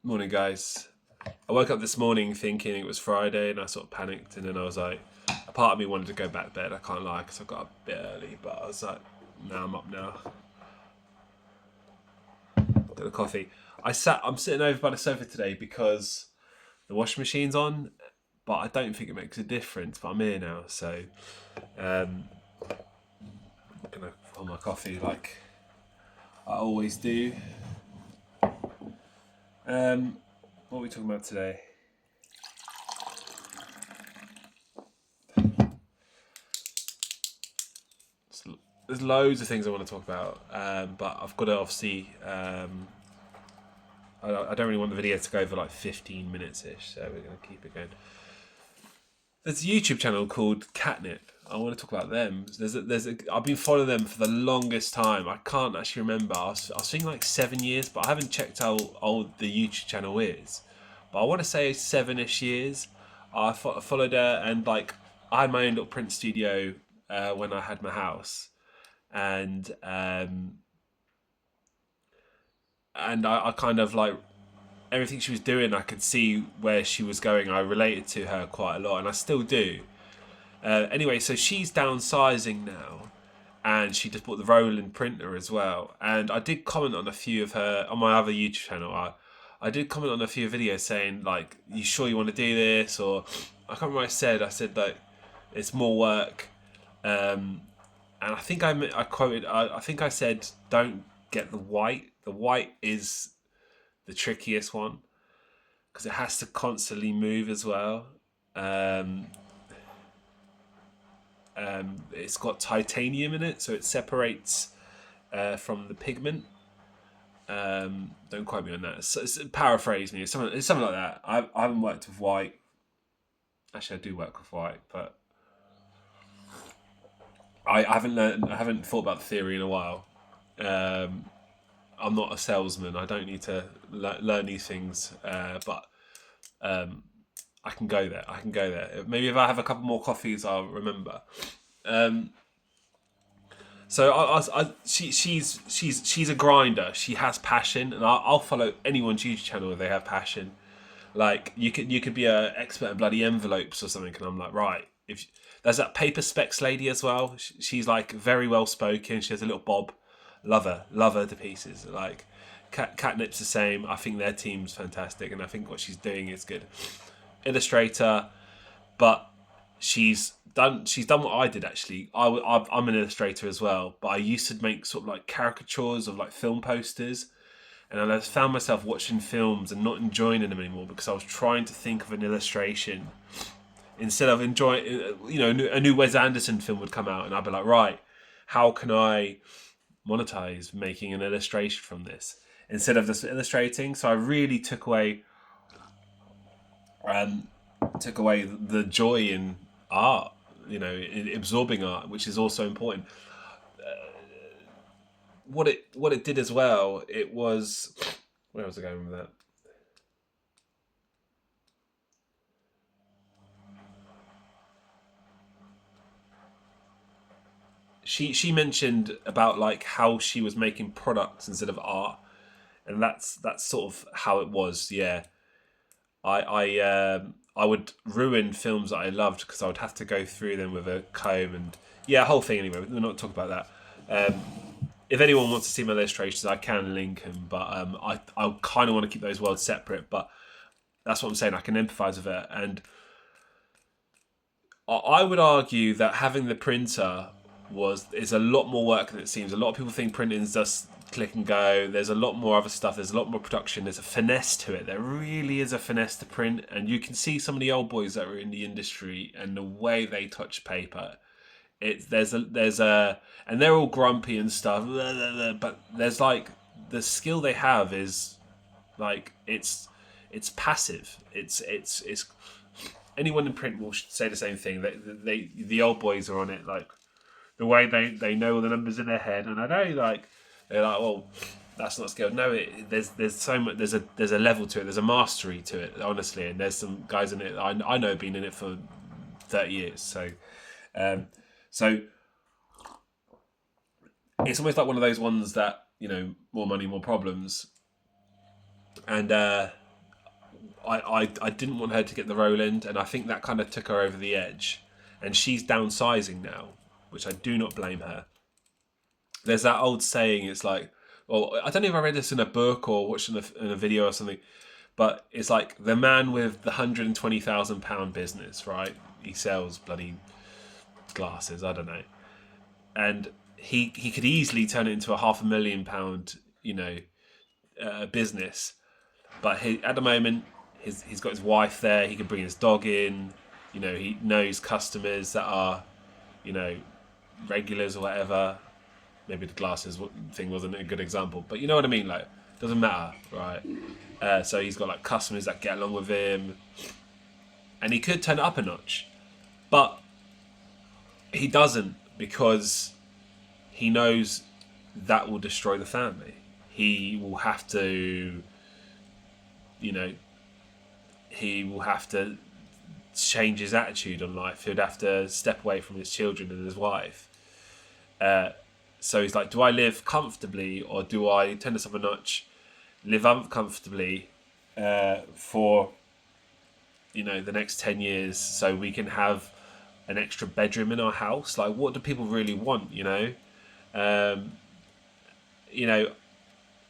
Morning, guys. I woke up this morning thinking it was Friday, and I sort of panicked, and then I was like, a part of me wanted to go back to bed. I can't lie, because I got up a bit early, but I was like, now I'm up now. Got a coffee. I'm sitting over by the sofa today because the washing machine's on, but I don't think it makes a difference. But I'm here now, so I'm gonna hold my coffee like I always do. What are we talking about today? There's loads of things I want to talk about, but I've got to obviously. I don't really want the video to go over like 15 minutes ish, so we're going to keep it going. There's a YouTube channel called Katnip. I want to talk about them. I've been following them for the longest time. I can't actually remember. I was thinking like 7 years, but I haven't checked how old the YouTube channel is. But I want to say 7-ish years. I followed her, and like I had my own little print studio when I had my house, and I kind of like everything she was doing. I could see where she was going. I related to her quite a lot, and I still do. Anyway, so she's downsizing now, and she just bought the rolling printer as well. And I did comment on a few of her on my other YouTube channel. I did comment on a few videos saying like, "You sure you want to do this?" Or I can't remember what I said. I said like, "It's more work." And I think I quoted. I think I said, "Don't get the white. The white is the trickiest one because it has to constantly move as well. It's got titanium in it, so it separates from the pigment. Don't quote me on that. Paraphrase me. It's something like that. I haven't worked with white. Actually, I do work with white, but I haven't learned. I haven't thought about the theory in a while. I'm not a salesman. I don't need to learn these things, but I can go there. I can go there. Maybe if I have a couple more coffees, I'll remember. So she's a grinder. She has passion, and I'll follow anyone's YouTube channel if they have passion. Like you could be an expert in bloody envelopes or something, and I'm like, right. If there's that paper specs lady as well. She's like very well spoken. She has a little bob. Love her to pieces. Like Catnip's the same. I think their team's fantastic, and I think what she's doing is good. Illustrator, but she's done what I did actually. I'm an illustrator as well, but I used to make sort of like caricatures of like film posters, and I found myself watching films and not enjoying them anymore because I was trying to think of an illustration instead of enjoying. A new Wes Anderson film would come out, and I'd be like, right, how can I monetize making an illustration from this instead of just illustrating? So I really took away the joy in art, in absorbing art, which is also important. What it did as well, it was, where was I going with that? She mentioned about like how she was making products instead of art, and that's sort of how it was. Yeah, I would ruin films that I loved because I would have to go through them with a comb and yeah, whole thing. Anyway, we're not talking about that. If anyone wants to see my illustrations, I can link them, but I kind of want to keep those worlds separate. But that's what I'm saying. I can empathise with it, and I would argue that having the printer is a lot more work than it seems. A lot of people think printing is just click and go. There's a lot more other stuff. There's a lot more production. There's a finesse to it. There really is a finesse to print, and you can see some of the old boys that were in the industry and the way they touch paper. There's a and they're all grumpy and stuff, but there's like the skill they have is like it's passive. It's anyone in print will say the same thing. The old boys are on it, like the way they know all the numbers in their head, and I know like they're like, well, that's not skill. No, there's so much. There's a level to it. There's a mastery to it, honestly. And there's some guys in it I know have been in it for 30 years. So it's almost like one of those ones that more money, more problems, and I didn't want her to get the Roland, and I think that kind of took her over the edge. And she's downsizing now, which I do not blame her. There's that old saying, it's like, well, I don't know if I read this in a book or watched in a video or something, but it's like the man with the £120,000 business, right? He sells bloody glasses, I don't know. And he could easily turn it into a £500,000, business. But at the moment, he's got his wife there. He can bring his dog in. He knows customers that are, regulars or whatever. Maybe the glasses thing wasn't a good example, but you know what I mean. Like, doesn't matter, right? So he's got like customers that get along with him, and he could turn it up a notch, but he doesn't, because he knows that will destroy the family. He will have to, he will have to change his attitude on life. He'd have to step away from his children and his wife. So he's like, do I live comfortably, or do I turn this up a notch, live uncomfortably for, the next 10 years so we can have an extra bedroom in our house? Like, what do people really want,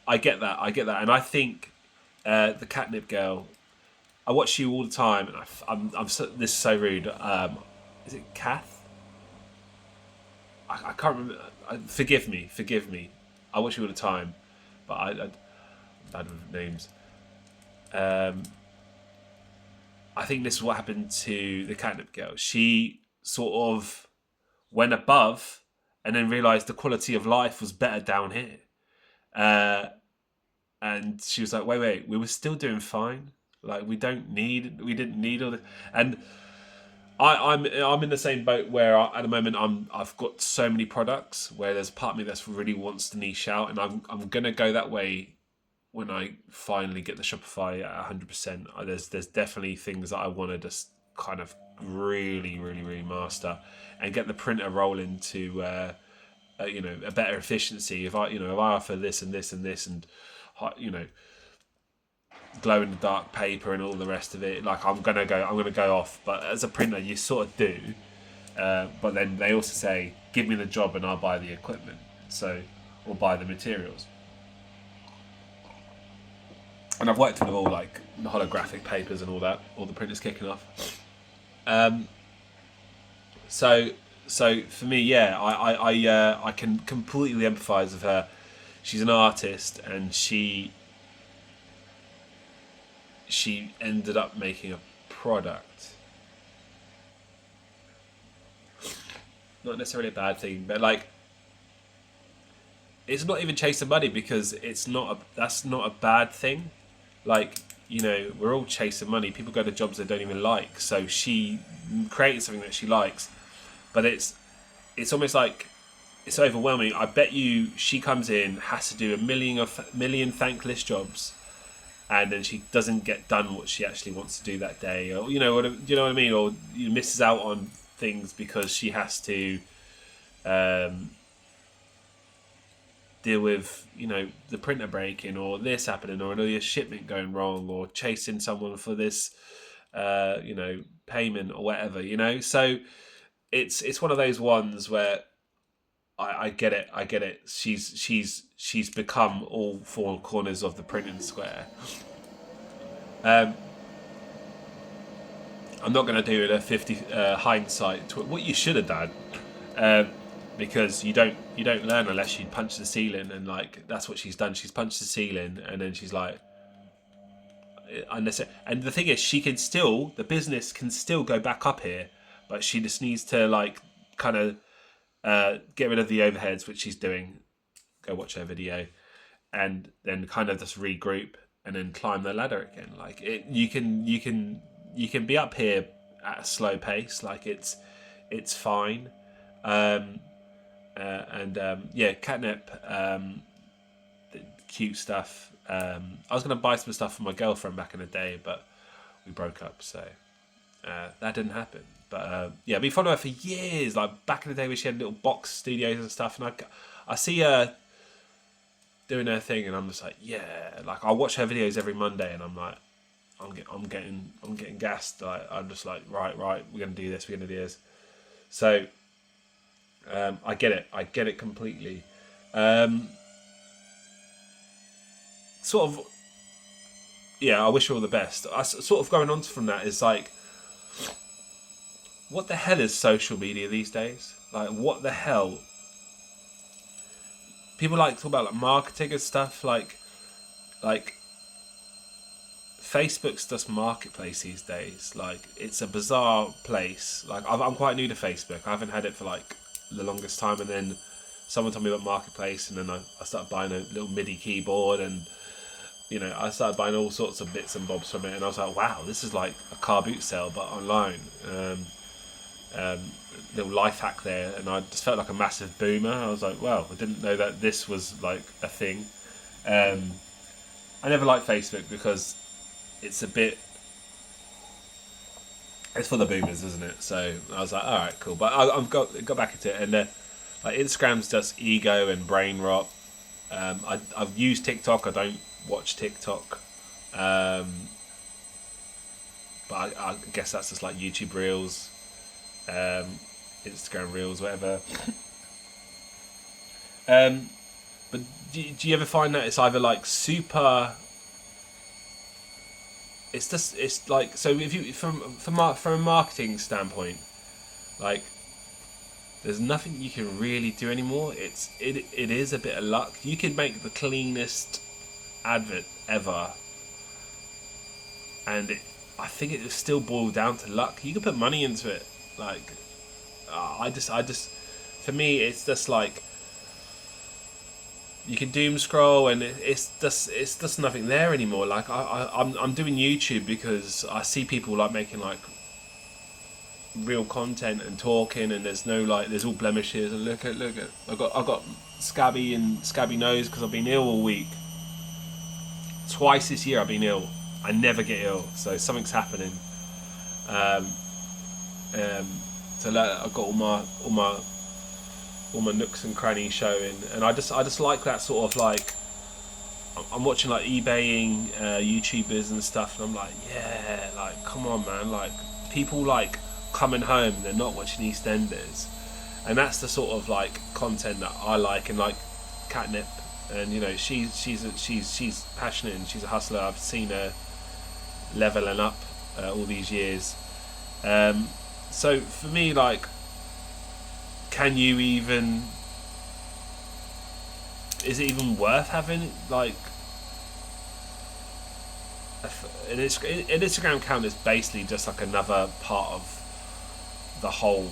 I get that. And I think the Katnip girl, I watch you all the time, and this is so rude. Is it Kath? I can't remember. Forgive me. I watch you all the time, but I'm bad with names. I think this is what happened to the Katnip girl. She sort of went above and then realised the quality of life was better down here. And she was like, wait, we were still doing fine. Like, we didn't need all this. And I'm in the same boat where at the moment I've got so many products where there's a part of me that really wants to niche out, and I'm gonna go that way when I finally get the Shopify at 100%. There's definitely things that I want to just kind of really master and get the printer rolling to a better efficiency. If I offer this and this and this and glow in the dark paper and all the rest of it, like I'm gonna go off. But as a printer, you sort of do. But then they also say, give me the job and I'll buy the equipment, or buy the materials. And I've worked with all like the holographic papers and all that, all the printers kicking off. So for me, yeah, I can completely empathise with her. She's an artist, and she ended up making a product. Not necessarily a bad thing, but like, it's not even chasing money, because that's not a bad thing. Like, we're all chasing money. People go to jobs they don't even like. So she created something that she likes, but it's almost like it's overwhelming. I bet you she comes in, has to do a million thankless jobs, and then she doesn't get done what she actually wants to do that day, or do you know what I mean, or misses out on things because she has to deal with the printer breaking, or this happening, or another shipment going wrong, or chasing someone for this payment or whatever. So it's one of those ones where I get it. She's become all four corners of the printing square. I'm not going to do it a 50 hindsight. What you should have done, because you don't learn unless you punch the ceiling, and like that's what she's done. She's punched the ceiling, and then she's like, unnecessary. And the thing is, the business can still go back up here, but she just needs to like kind of get rid of the overheads, which she's doing. Go watch her video, and then kind of just regroup and then climb the ladder again. Like you can be up here at a slow pace. Like it's fine. Katnip, cute stuff. I was going to buy some stuff for my girlfriend back in the day, but we broke up, so that didn't happen. But we followed her for years, like back in the day when she had little box studios and stuff, and I see her doing her thing, and I'm just like, yeah, like I watch her videos every Monday, and I'm like, I'm getting gassed. I'm just like, right, we're gonna do this. So I get it completely. Sort of, yeah. I wish her all the best. Sort of going on from that is like, what the hell is social media these days? Like, what the hell? People like talk about like marketing and stuff. Like Facebook's just marketplace these days. Like, it's a bizarre place. Like, I'm quite new to Facebook. I haven't had it for like the longest time, and then someone told me about marketplace, and then I started buying a little MIDI keyboard, and I started buying all sorts of bits and bobs from it, and I was like, wow, this is like a car boot sale but online. Little life hack there, and I just felt like a massive boomer. I was like, wow, I didn't know that this was like a thing. I never liked Facebook because it's for the boomers, isn't it? So I was like, all right, cool. But I've got back into it, and like Instagram's just ego and brain rot. I've used TikTok. I don't watch TikTok, but I guess that's just like YouTube Reels, Instagram Reels, whatever. But do you ever find that it's either like super? It's like, so if you from a marketing standpoint, like, there's nothing you can really do anymore. It is a bit of luck. You can make the cleanest advert ever, and I think it will still boil down to luck. You can put money into it. Like, I just, for me, it's just like, you can doom scroll, and it's just nothing there anymore. Like, I'm doing YouTube because I see people like making like real content and talking, and there's all blemishes, and look at I got scabby nose because I've been ill all week. Twice this year I've been ill. I never get ill, so something's happening. So I've got all my nooks and crannies showing, and I just like that sort of like, I'm watching like eBaying YouTubers and stuff, and I'm like, yeah, like, come on, man, like, people like coming home and they're not watching EastEnders, and that's the sort of like content that I like. And like Katnip, and she's passionate and she's a hustler. I've seen her leveling up all these years. So for me, like, can you even? Is it even worth having like an Instagram account? Is basically just like another part of the whole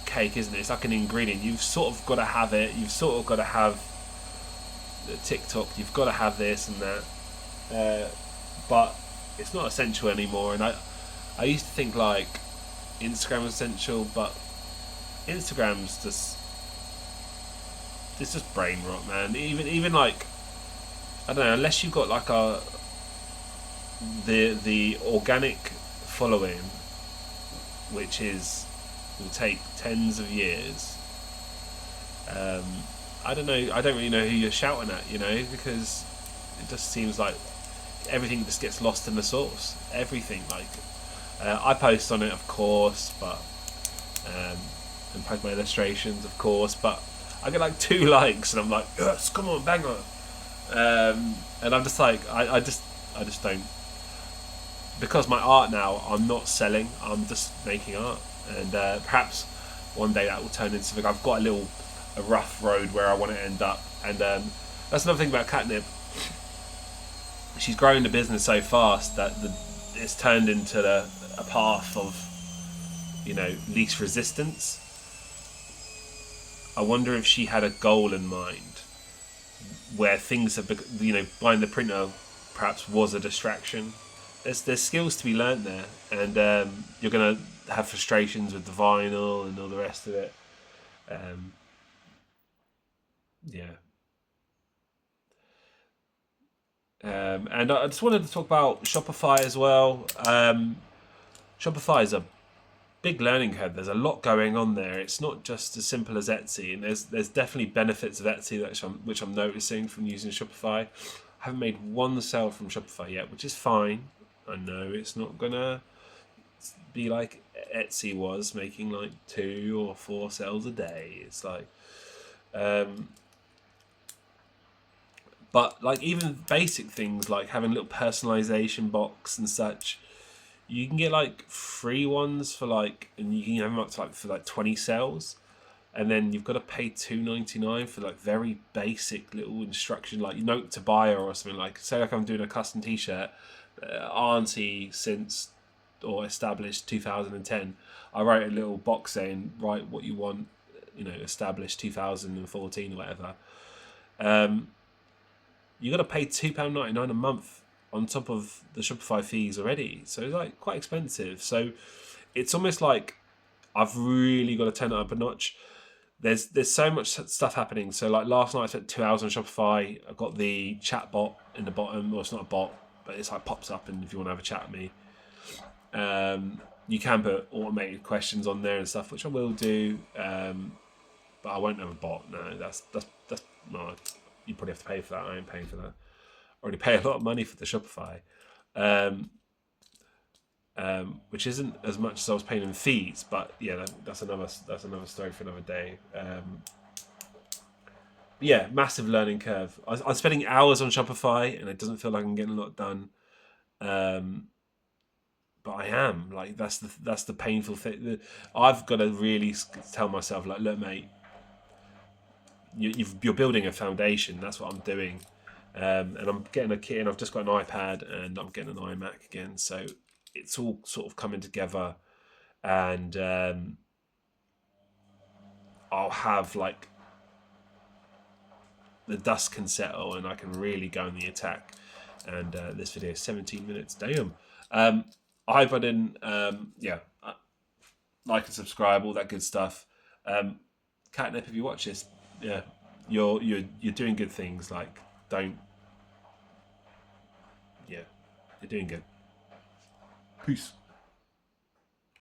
cake, isn't it? It's like an ingredient. You've sort of got to have it. You've sort of got to have the TikTok. You've got to have this and that. But it's not essential anymore. And I used to think like Instagram was essential, but Instagram's just, it's just brain rot, man. Even like, I don't know, unless you've got like the organic following, which will take tens of years. I don't know. I don't really know who you're shouting at, because it just seems like everything just gets lost in the sauce. Everything, like, I post on it, of course, but and post my illustrations, of course, but I get like 2 likes, and I'm like, yes, come on, bang on. And I'm just like, I just don't, because my art now, I'm not selling, I'm just making art, and perhaps one day that will turn into something. I've got a rough road where I want to end up, and that's another thing about Katnip. She's grown the business so fast that it's turned into a path of, least resistance. I wonder if she had a goal in mind where things have, buying the printer perhaps was a distraction. There's skills to be learnt there, and you're going to have frustrations with the vinyl and all the rest of it. Yeah. And I just wanted to talk about Shopify as well. Shopify is a big learning curve. There's a lot going on there. It's not just as simple as Etsy, and there's definitely benefits of Etsy which I'm noticing from using Shopify. I haven't made one sale from Shopify yet, which is fine. I know it's not gonna be like Etsy was, making like 2 or 4 sales a day. It's like, but like even basic things like having a little personalization box and such, you can get like free ones for like, and you can have them up to like for like 20 sales, and then you've got to pay $2.99 for like very basic little instruction, like note to buyer or something. Like say like I'm doing a custom T-shirt, Auntie since or established 2010. I wrote a little box saying write what you want, established 2014 or whatever. You got to pay £2.99 a month on top of the Shopify fees already, so it's like quite expensive. So it's almost like I've really got to turn it up a notch. There's so much stuff happening. So like last night I spent 2 hours on Shopify. I got the chat bot in the bottom. Well, it's not a bot, but it's like pops up, and if you want to have a chat with me, you can put automated questions on there and stuff, which I will do. But I won't have a bot. No, that's no. You probably have to pay for that. I ain't paying for that. I already pay a lot of money for the Shopify, which isn't as much as I was paying in fees. But yeah, that's another story for another day. Yeah, massive learning curve. I'm spending hours on Shopify, and it doesn't feel like I'm getting a lot done. But I am, like, that's the painful thing. I've got to really tell myself, like, look, mate, you're building a foundation. That's what I'm doing, and I'm getting a kit, and I've just got an iPad, and I'm getting an iMac again. So it's all sort of coming together, and I'll have like the dust can settle, and I can really go on the attack. And this video is 17 minutes. Damn. I hope I didn't. Like and subscribe, all that good stuff. Katnip, if you watch this, yeah, you're doing good things. Like, don't. Yeah, you're doing good. Peace.